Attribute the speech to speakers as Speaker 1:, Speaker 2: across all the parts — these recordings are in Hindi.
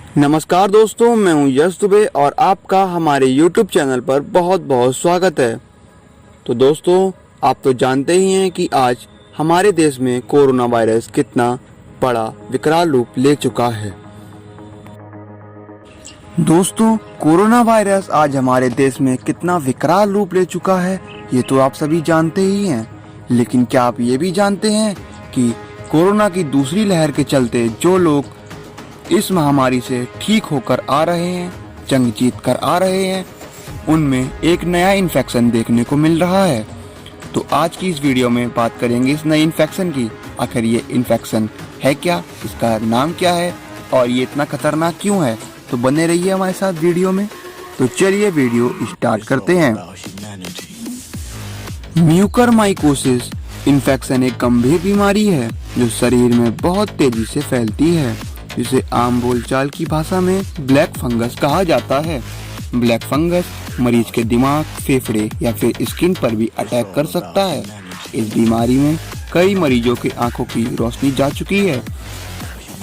Speaker 1: नमस्कार दोस्तों, मैं हूं यश दुबे और आपका हमारे YouTube चैनल पर बहुत बहुत स्वागत है। तो दोस्तों, आप तो जानते ही हैं कि आज हमारे देश में कोरोना वायरस कितना बड़ा विकराल रूप ले चुका है। दोस्तों, कोरोना वायरस आज हमारे देश में कितना विकराल रूप ले चुका है ये तो आप सभी जानते ही हैं। लेकिन क्या आप ये भी जानते हैं कि कोरोना की दूसरी लहर के चलते जो लोग इस महामारी से ठीक होकर आ रहे हैं, जंग जीत कर आ रहे हैं, उनमें एक नया इन्फेक्शन देखने को मिल रहा है। तो आज की इस वीडियो में बात करेंगे इस नए इन्फेक्शन की। आखिर ये इन्फेक्शन है क्या, इसका नाम क्या है और ये इतना खतरनाक क्यों है। तो बने रहिए हमारे साथ वीडियो में। तो चलिए वीडियो स्टार्ट करते हैं। म्यूकरमाइकोसिस इन्फेक्शन एक गंभीर बीमारी है जो शरीर में बहुत तेजी से फैलती है, जिसे आम बोलचाल की भाषा में ब्लैक फंगस कहा जाता है। ब्लैक फंगस मरीज के दिमाग, फेफड़े या फिर स्किन पर भी अटैक कर सकता है। इस बीमारी में कई मरीजों की आंखों की रोशनी जा चुकी है।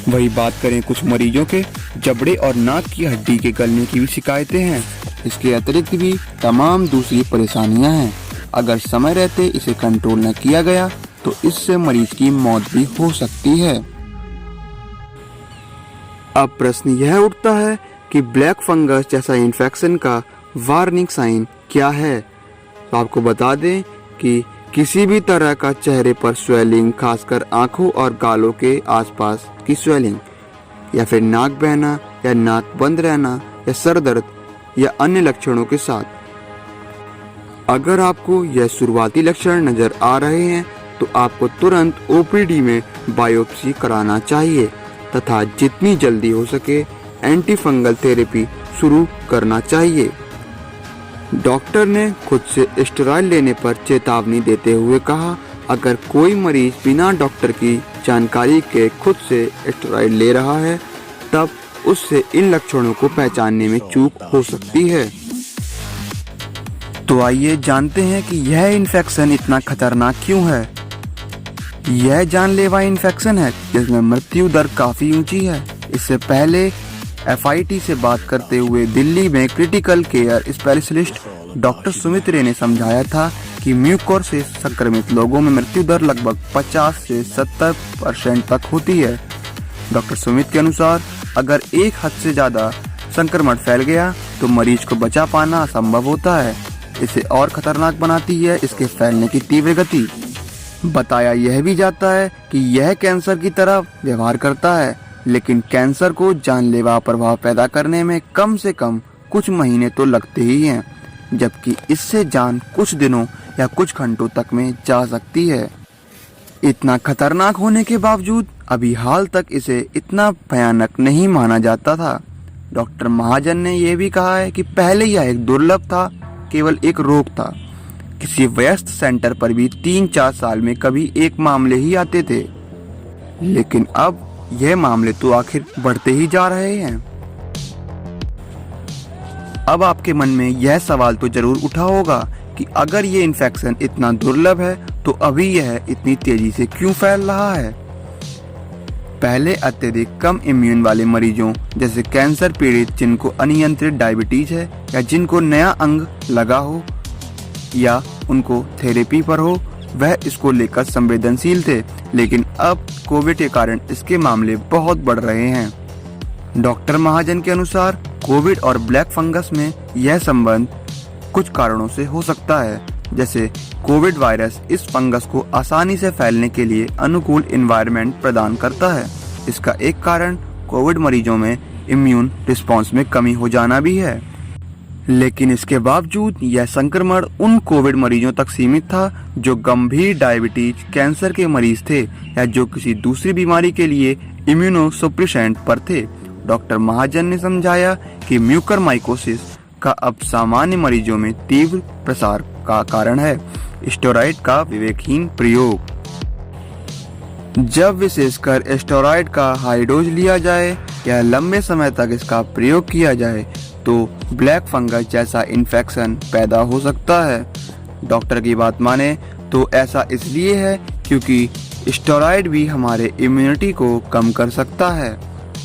Speaker 1: वही बात करें कुछ मरीजों के जबड़े और नाक की हड्डी के गलने की भी शिकायतें हैं। इसके अतिरिक्त भी तमाम दूसरी परेशानियां हैं। अगर समय रहते इसे कंट्रोल न किया गया तो इससे मरीज की मौत भी हो सकती है। अब प्रश्न यह उठता है कि ब्लैक फंगस जैसा इन्फेक्शन का वार्निंग साइन क्या है। तो आपको बता दें कि किसी भी तरह का चेहरे पर स्वेलिंग, खासकर आंखों और गालों के आसपास की स्वेलिंग, या फिर नाक बहना या नाक बंद रहना या सर दर्द या अन्य लक्षणों के साथ। अगर आपको यह शुरुआती लक्षण नजर आ रहे हैं तो आपको तुरंत ओपीडी में बायोप्सी कराना चाहिए तथा जितनी जल्दी हो सके एंटी फंगल थेरेपी शुरू करना चाहिए। डॉक्टर ने खुद से स्टेरॉइड लेने पर चेतावनी देते हुए कहा, अगर कोई मरीज बिना डॉक्टर की जानकारी के खुद से स्टेरॉइड ले रहा है तब उससे इन लक्षणों को पहचानने में चूक हो सकती है। तो आइए जानते हैं कि यह इन्फेक्शन इतना खतरनाक क्यों है। यह जानलेवा इन्फेक्शन है जिसमें मृत्यु दर काफी ऊंची है। इससे पहले FIT से बात करते हुए दिल्ली में critical care specialist doctor Sumit रे ने समझाया था कि म्यूकोरसिस संक्रमित लोगों में मृत्यु दर लगभग 50 से 70% तक होती है। डॉक्टर सुमित के अनुसार अगर एक हद से ज्यादा संक्रमण फैल गया तो मरीज को बचा पाना असंभव होता है। इसे और खतरनाक बनाती है इसके फैलने की तीव्र गति। बताया यह भी जाता है कि यह कैंसर की तरह व्यवहार करता है, लेकिन कैंसर को जानलेवा प्रभाव पैदा करने में कम से कम कुछ महीने तो लगते ही हैं, जबकि इससे जान कुछ दिनों या कुछ घंटों तक में जा सकती है। इतना खतरनाक होने के बावजूद अभी हाल तक इसे इतना भयानक नहीं माना जाता था। डॉक्टर महाजन ने यह भी कहा है कि पहले यह एक दुर्लभ था, केवल एक रोग था। किसी व्यस्त सेंटर पर भी 3-4 साल में कभी एक मामले ही आते थे, लेकिन अब यह मामले तो आखिर बढ़ते ही जा रहे हैं। अब आपके मन में यह सवाल तो जरूर उठा होगा कि अगर ये इन्फेक्शन इतना दुर्लभ है तो अभी यह इतनी तेजी से क्यों फैल रहा है। पहले अत्यधिक कम इम्यून वाले मरीजों जैसे कैंसर पीड़ित जिनको अनियंत्रित डायबिटीज है या जिनको नया अंग लगा हो या उनको थेरेपी पर हो, वह इसको लेकर संवेदनशील थे, लेकिन अब कोविड के कारण इसके मामले बहुत बढ़ रहे हैं। डॉक्टर महाजन के अनुसार कोविड और ब्लैक फंगस में यह संबंध कुछ कारणों से हो सकता है, जैसे कोविड वायरस इस फंगस को आसानी से फैलने के लिए अनुकूल एनवायरनमेंट प्रदान करता है। इसका एक कारण कोविड मरीजों में इम्यून रिस्पॉन्स में कमी हो जाना भी है। लेकिन इसके बावजूद यह संक्रमण उन कोविड मरीजों तक सीमित था जो गंभीर डायबिटीज, कैंसर के मरीज थे या जो किसी दूसरी बीमारी के लिए इम्यूनोसप्रेसेंट पर थे। डॉक्टर महाजन ने समझाया कि म्यूकरमाइकोसिस का अब सामान्य मरीजों में तीव्र प्रसार का कारण है स्टेरॉइड का विवेकहीन प्रयोग। जब विशेषकर स्टेरॉइड का हाई डोज लिया जाए या लंबे समय तक इसका प्रयोग किया जाए तो ब्लैक फंगस जैसा इन्फेक्शन पैदा हो सकता है। डॉक्टर की बात माने तो ऐसा इसलिए है क्योंकि स्टेरॉइड भी हमारे इम्यूनिटी को कम कर सकता है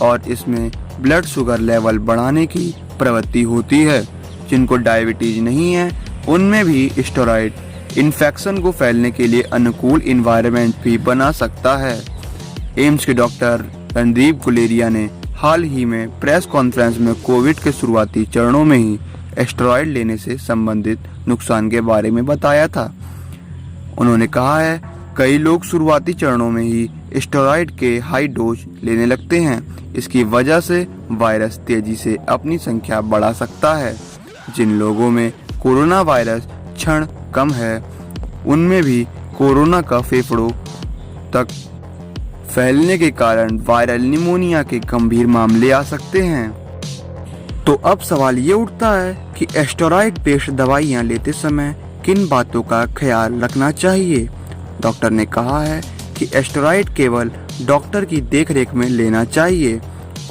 Speaker 1: और इसमें ब्लड शुगर लेवल बढ़ाने की प्रवृत्ति होती है। जिनको डायबिटीज नहीं है उनमें भी स्टेरॉइड इन्फेक्शन को फैलने के लिए अनुकूल इन्वायरमेंट भी बना सकता है। एम्स के डॉक्टर रणदीप गुलेरिया ने हाल ही में प्रेस कॉन्फ्रेंस में कोविड के शुरुआती चरणों में ही स्टेरॉइड लेने से संबंधित नुकसान के बारे में बताया था। उन्होंने कहा है, कई लोग शुरुआती चरणों में ही स्टेरॉइड के हाई डोज लेने लगते हैं। इसकी वजह से वायरस तेजी से अपनी संख्या बढ़ा सकता है। जिन लोगों में कोरोना वायरस क्षण कम है उनमें भी कोरोना का फेफड़ों तक फैलने के कारण वायरल निमोनिया के गंभीर मामले आ सकते हैं। तो अब सवाल ये उठता है कि स्टेरॉइड बेस्ड दवाइयां लेते समय किन बातों का ख्याल रखना चाहिए। डॉक्टर ने कहा है कि स्टेरॉइड केवल डॉक्टर की देखरेख में लेना चाहिए।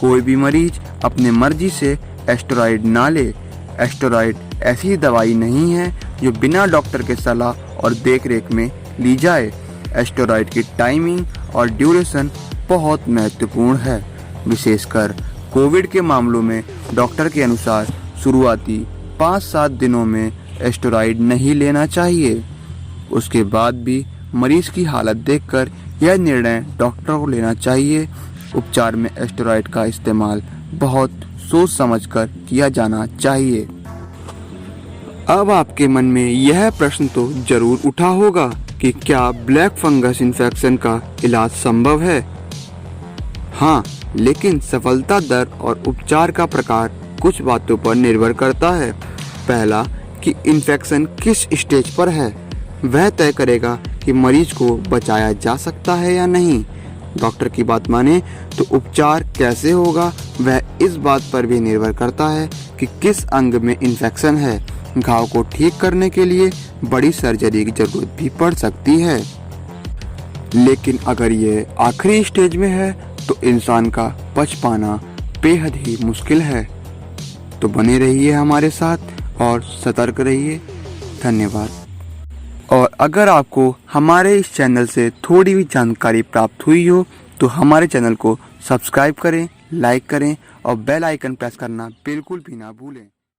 Speaker 1: कोई भी मरीज अपने मर्जी से स्टेरॉइड ना ले। स्टेरॉइड ऐसी दवाई नहीं है जो बिना डॉक्टर के सलाह और देखरेख में ली जाए। स्टेरॉइड की टाइमिंग और ड्यूरेशन बहुत महत्वपूर्ण है। विशेषकर कोविड के मामलों में डॉक्टर के अनुसार शुरुआती 5-7 दिनों में स्टेरॉइड नहीं लेना चाहिए। उसके बाद भी मरीज की हालत देखकर यह निर्णय डॉक्टर को लेना चाहिए। उपचार में स्टेरॉइड का इस्तेमाल बहुत सोच समझकर किया जाना चाहिए। अब आपके मन में यह प्रश्न तो जरूर उठा होगा कि क्या ब्लैक फंगस इन्फेक्शन का इलाज संभव है। हाँ, लेकिन सफलता दर और उपचार का प्रकार कुछ बातों पर निर्भर करता है। पहला, कि इन्फेक्शन किस स्टेज पर है, वह तय करेगा कि मरीज को बचाया जा सकता है या नहीं। डॉक्टर की बात माने तो उपचार कैसे होगा वह इस बात पर भी निर्भर करता है कि किस अंग में इन्फेक्शन है। घाव को ठीक करने के लिए बड़ी सर्जरी की जरूरत भी पड़ सकती है। लेकिन अगर ये आखिरी स्टेज में है तो इंसान का बच पाना बेहद ही मुश्किल है। तो बने रहिए हमारे साथ और सतर्क रहिए। धन्यवाद। और अगर आपको हमारे इस चैनल से थोड़ी भी जानकारी प्राप्त हुई हो तो हमारे चैनल को सब्सक्राइब करें, लाइक करें और बेल आइकन प्रेस करना बिल्कुल भी ना भूलें।